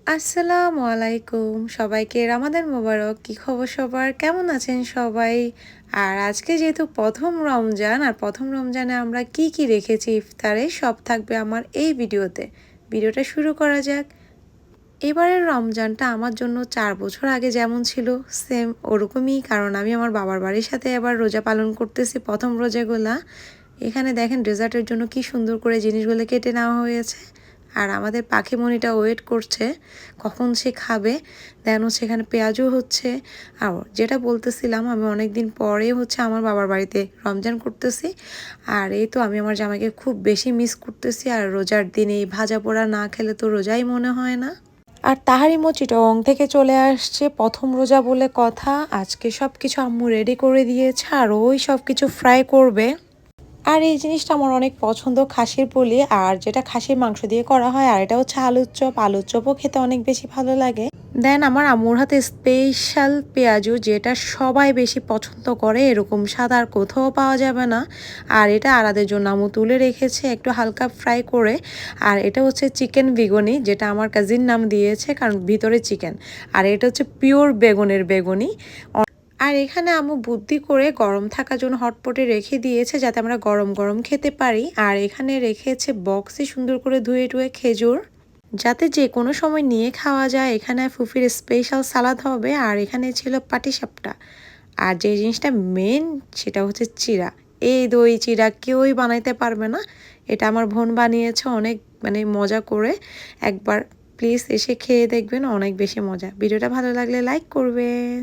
আসসালামু আলাইকুম সবাইকে রমাদান মোবারক। কি খবর সবার, কেমন আছেন সবাই? আর আজকে যেহেতু প্রথম রমজান, আর প্রথম রমজানে আমরা কি কি রেখেছি ইফতারে সব থাকবে আমার এই ভিডিওতে। ভিডিওটা শুরু করা যাক। এবারের রমজানটা আমার জন্য 4 বছর আগে যেমন ছিল সেম ওরকমই, কারণ আমি আমার বাবার বাড়ির সাথে এবার রোজা পালন করতেছি, প্রথম রোজাগুলা। এখানে দেখেন ডেজার্টের জন্য কি সুন্দর করে জিনিসগুলো কেটে নেওয়া হয়েছে। আর আমাদের পাখিমণিটা ওয়েট করছে কখন সে খাবে। দেন হচ্ছে এখানে পেঁয়াজও হচ্ছে। আর যেটা বলতেছিলাম, আমি অনেক দিন পরে হচ্ছে আমার বাবার বাড়িতে রমজান করতেছি। আর এই তো আমি আমার জামাইকে খুব বেশি মিস করতেছি। আর রোজার দিনে এই ভাজা পোড়া না খেলে তো রোজাই মনে হয় না। আর তাহারিমো চিটং থেকে চলে আসছে, প্রথম রোজা বলে কথা। আজকে সব কিছু আম্মু রেডি করে দিয়েছে, আর ওই সব কিছু ফ্রাই করবে। আর এই জিনিসটা আমার অনেক পছন্দ, খাসির পুলি, আর যেটা খাসির মাংস দিয়ে করা হয়। আর এটা হচ্ছে আলুর চপ, আলুর চপও খেতে অনেক বেশি ভালো লাগে। দেন আমার আম্মুর হাতে স্পেশাল পেঁয়াজু, যেটা সবাই বেশি পছন্দ করে, এরকম স্বাদ আর কোথাও পাওয়া যাবে না। আর এটা আরাদের জন্য আম্মু তুলে রেখেছে একটু হালকা ফ্রাই করে। আর এটা হচ্ছে চিকেন বেগুনি, যেটা আমার কাজিন নাম দিয়েছে, কারণ ভিতরে চিকেন। আর এটা হচ্ছে পিওর বেগুনের বেগুনি। আর এখানে আম্মু বুদ্ধি করে গরম থাকার জন্য হটপটে রেখে দিয়েছে, যাতে আমরা গরম গরম খেতে পারি। আর এখানে রেখেছে বক্সে সুন্দর করে ধুয়ে টুয়ে খেজুর, যাতে যে কোনো সময় নিয়ে খাওয়া যায়। এখানে ফুফির স্পেশাল সালাদ হবে। আর এখানে ছিল পাটিসাপটা। আর যে জিনিসটা মেন, সেটা হচ্ছে চিড়া। এই দই চিড়া কেউই বানাইতে পারবে না, এটা আমার বোন বানিয়েছে অনেক মজা করে। একবার প্লিজ এসে খেয়ে দেখবেন, অনেক বেশি মজা। ভিডিওটা ভালো লাগলে লাইক করবেন।